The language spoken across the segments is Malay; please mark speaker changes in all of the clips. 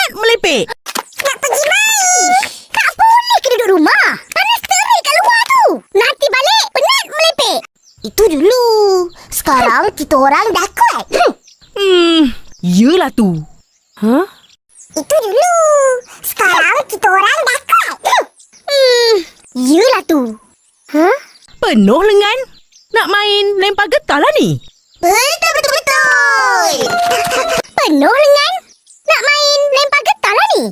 Speaker 1: penat melepek.
Speaker 2: Nak pergi main. Tak boleh ke duduk rumah. Panas terik kat luar tu. Nanti balik penat melepek. Itu dulu. Sekarang kita orang dah kuat.
Speaker 1: Yelah tu.
Speaker 2: Itu dulu. Sekarang kita orang dah kuat. Yelah tu.
Speaker 1: Penuh lengan. Nak main lempar getah lah ni.
Speaker 2: Betul. Penuh lengan. Nak main lempar getah lah ni.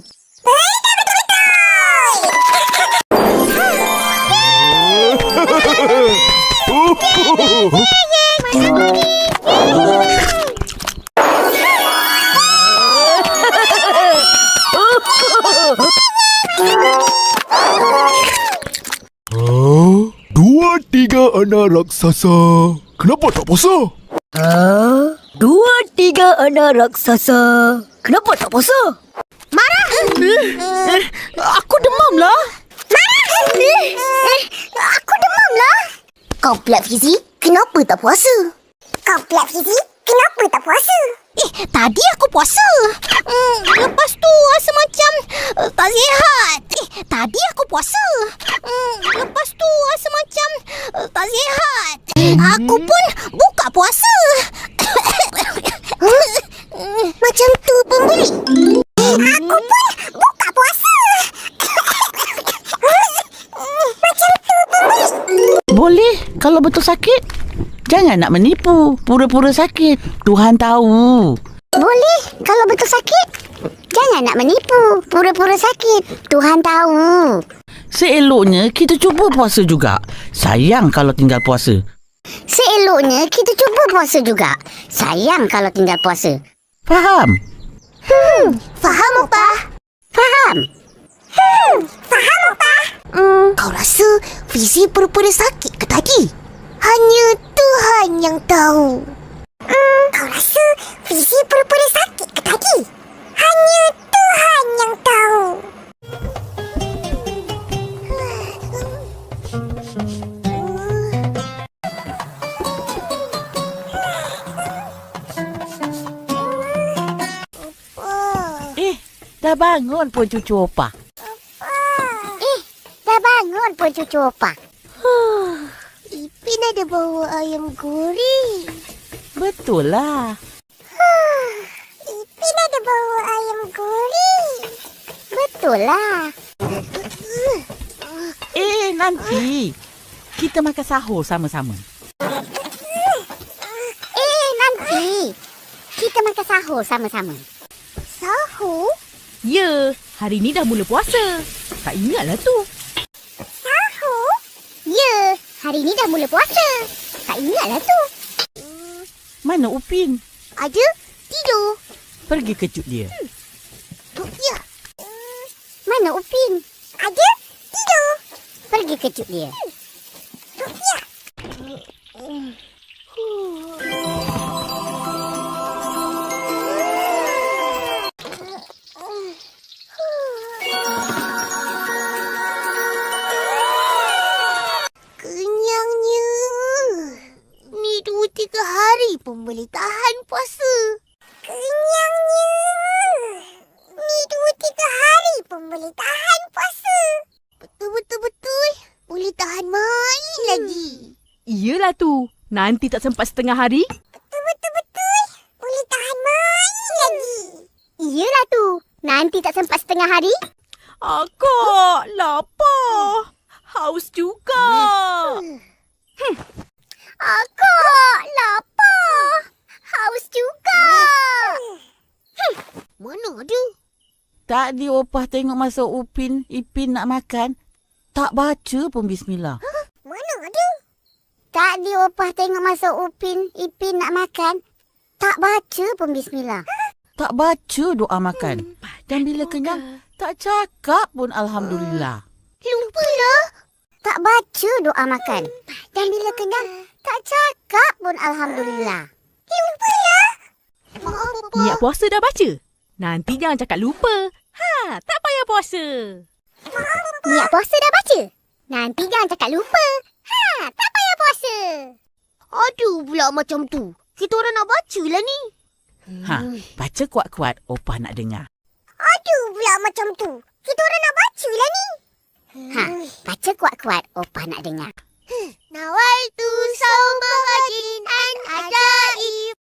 Speaker 3: Dua, tiga anak raksasa. Kenapa tak puasa?
Speaker 4: 2, 3 anak raksasa. Kenapa tak puasa?
Speaker 2: Marah.
Speaker 1: Aku demam lah.
Speaker 2: Aku demam lah. Kau pula Fizi, kenapa tak puasa? Kau pula Fizi, kenapa tak puasa? Tadi aku puasa. Lepas tu rasa macam tak sihat. Tadi aku puasa. Lepas tu rasa macam tak sihat. Aku pun buka puasa. Macam tu pembeli. Aku pun buka puasa. Macam tu pembeli.
Speaker 1: Boleh kalau betul sakit. Jangan nak menipu. Pura-pura sakit. Tuhan tahu.
Speaker 2: Boleh kalau betul sakit. Jangan nak menipu. Pura-pura sakit. Tuhan tahu.
Speaker 1: Seeloknya kita cuba puasa juga. Sayang kalau tinggal puasa.
Speaker 2: Seeloknya kita cuba puasa juga. Sayang kalau tinggal puasa.
Speaker 1: Faham?
Speaker 2: Faham, Opah? Faham? Faham, Opah? Kau rasa Fizi pura-pura sakit ke tadi? Hanya Tuhan yang tahu. Kau rasa Fizi pura-pura sakit ke tadi? Hanya Tuhan yang tahu.
Speaker 1: Dah bangun pun cucu Opah.
Speaker 2: Dah bangun pun cucu Opah. Ipin ada bau ayam goreng.
Speaker 1: Betul lah.
Speaker 2: Ipin ada bau ayam goreng. Betul lah.
Speaker 1: Nanti kita makan sahur sama-sama.
Speaker 2: Nanti kita makan sahur sama-sama. Sahur?
Speaker 1: Ya, hari ni dah mula puasa. Tak ingatlah tu.
Speaker 2: Sahur? Ya, hari ni dah mula puasa. Tak ingatlah tu.
Speaker 1: Mana Upin?
Speaker 2: Ada? Tidur.
Speaker 1: Pergi kejut dia.
Speaker 2: Ya. Mana Upin? Ada? Tidur. Pergi kejut dia. Ya. Kenyangnya. Ni 2-3 hari pun boleh tahan puasa. Kenyangnya. Ni 2-3 hari pun boleh tahan puasa. Betul. Boleh tahan main lagi.
Speaker 5: Iyalah tu. Nanti tak sempat setengah hari.
Speaker 2: Betul. Boleh tahan main lagi. Iyalah tu. Nanti tak sempat setengah hari.
Speaker 5: Akak, lapar. Haus juga.
Speaker 2: Akak, lapar. Haus juga. Mana ada?
Speaker 1: Tadi Opah tengok masa Ipin nak makan. Tak baca pun bismillah.
Speaker 2: Mana ada? Tadi Opah tengok masa Ipin nak makan. Tak baca pun bismillah.
Speaker 1: Tak baca doa makan. Dan bila kenyang, tak cakap pun alhamdulillah.
Speaker 2: Lupa lah. Tak baca doa makan. Dan bila kenyang, tak cakap pun alhamdulillah. Lupa lah.
Speaker 5: Niat puasa dah baca. Nanti jangan cakap lupa. Tak payah puasa.
Speaker 2: Niat puasa dah baca. Nanti jangan cakap lupa. Tak payah puasa. Aduh pula macam tu. Kita orang nak baca lah ni.
Speaker 1: Baca kuat-kuat Opah nak dengar.
Speaker 2: Aduh. Ada pula macam tu. Kita orang nak baca lah ni. Baca kuat-kuat. Opah nak dengar. Nawaitu sauma ghadin an ajaib.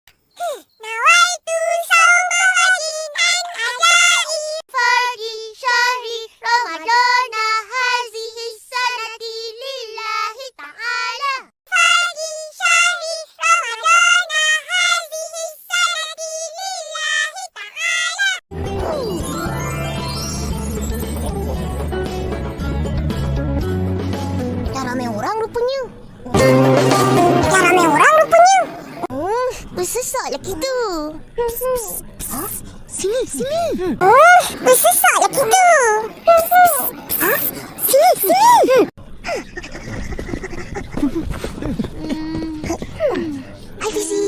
Speaker 2: Nawaitu sauma ghadin an ajaib. Fardi syahri Ramadana hazihi sanati lillahi ta'ala. Fardi syahri Ramadana hazihi sanati lillahi ta'ala. Dah ramai orang rupanya. Bersesaklah kita. Sini. Bersesaklah kita. Sini. Hai Fizi.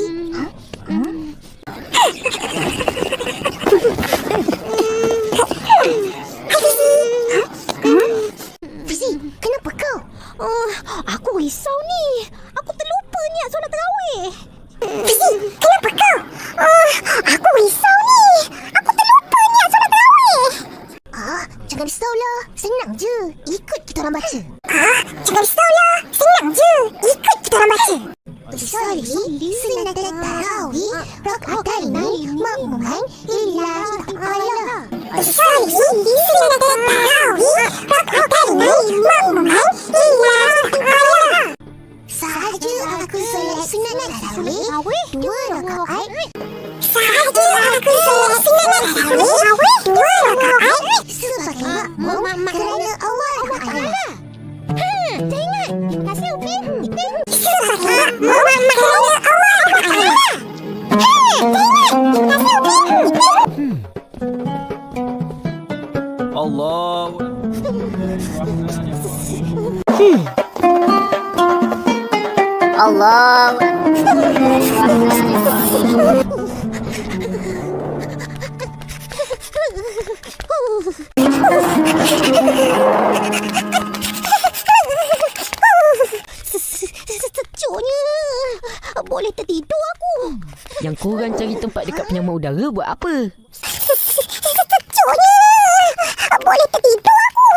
Speaker 2: Fizi, kenapa kau? Aku risau ni. Aku terlupa niat solat tarawih. Fizi, kenapa kau? Aku risau ni. Aku terlupa niat solat tarawih. Jangan risaulah. Senang je. Ikut kita orang baca. Jangan risaulah. Senang je. Ikut kita orang baca. Usalli sunat tarawih rak'ataini ma'muman lillahi ta'ala. Usalli sunat tarawih rak'ataini ma'muman lillahi ta'ala. Sahaja aku solat sunat tarawih 2 rakaat. Sahaja aku solat sunat tarawih 2 rakaat. Sebagai makmum kerana Allah Ta'ala. Dah ingat? Kasih Upin. Sebagai makmum kerana Allah Ta'ala. Dah ingat? Kasih Upin.
Speaker 3: Allah.
Speaker 2: Allah. Sejuknya. Boleh tertidur aku.
Speaker 4: Yang korang cari tempat dekat penyamun udara buat apa?
Speaker 2: Sejuknya. Boleh tertidur aku.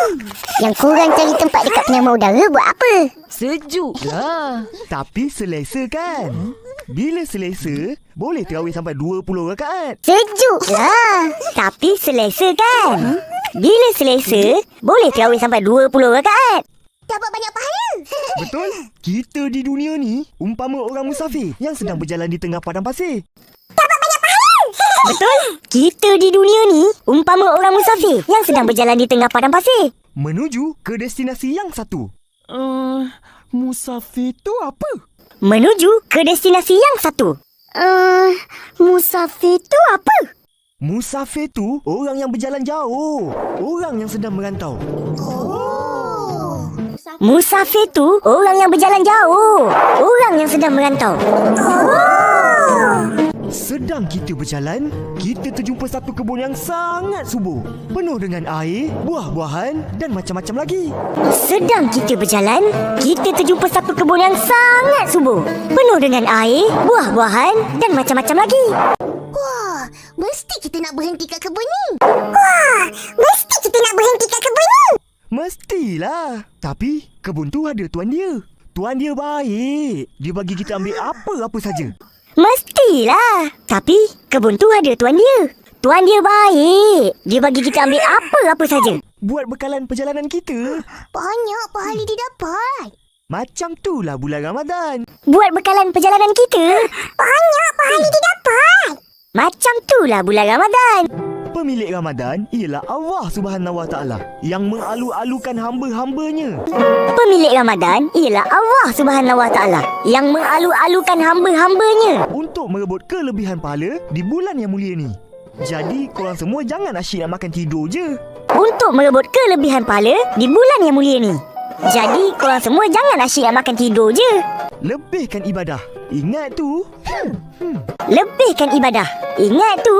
Speaker 2: Yang korang cari tempat dekat penyamun udara buat apa?
Speaker 4: Sejuk lah.
Speaker 3: Tapi selesa kan? Bila selesa, boleh terawih sampai 20 rakaat.
Speaker 2: Sejuk lah. Tapi selesa kan? Bila selesa, boleh terawih sampai 20 rakaat. Dapat banyak pahala.
Speaker 3: Betul? Kita di dunia ni umpama orang musafir yang sedang berjalan di tengah padang pasir.
Speaker 2: Dapat banyak pahala. Betul? Kita di dunia ni umpama orang musafir yang sedang berjalan di tengah padang pasir.
Speaker 3: Menuju ke destinasi yang satu. Musafir tu apa?
Speaker 2: Menuju ke destinasi yang satu. Musafir tu apa?
Speaker 3: Musafir tu orang yang berjalan jauh. Orang yang sedang merantau.
Speaker 2: Musafir tu orang yang berjalan jauh. Orang yang sedang merantau.
Speaker 3: Sedang kita berjalan, kita terjumpa satu kebun yang sangat subur. Penuh dengan air, buah-buahan dan macam-macam lagi.
Speaker 2: Sedang kita berjalan, kita terjumpa satu kebun yang sangat subur. Penuh dengan air, buah-buahan dan macam-macam lagi. Wah, mesti kita nak berhenti kat kebun ni.
Speaker 3: Mestilah. Tapi kebun tu ada tuan dia. Tuan dia baik. Dia bagi kita ambil apa-apa saja.
Speaker 2: Mestilah. Tapi kebun tu ada tuan dia. Tuan dia baik. Dia bagi kita ambil apa-apa saja.
Speaker 3: Buat bekalan perjalanan kita.
Speaker 2: Banyak pahala dia dapat.
Speaker 3: Macam itulah bulan Ramadan.
Speaker 2: Buat bekalan perjalanan kita. Banyak pahala dia dapat. Macam itulah bulan Ramadan.
Speaker 3: Pemilik Ramadan ialah Allah Subhanahu Wa Taala yang mengalu-alukan hamba-hambanya.
Speaker 2: Pemilik Ramadan ialah Allah Subhanahu Wa Taala yang mengalu-alukan hamba-hambanya
Speaker 3: untuk merebut kelebihan pahala di bulan yang mulia ni. Jadi korang semua jangan asyik nak makan tidur je.
Speaker 2: untuk merebut kelebihan pahala di bulan yang mulia ni. Jadi korang semua jangan asyik nak makan tidur je.
Speaker 3: Lebihkan ibadah. Ingat tu.
Speaker 2: Lebihkan ibadah. Ingat tu.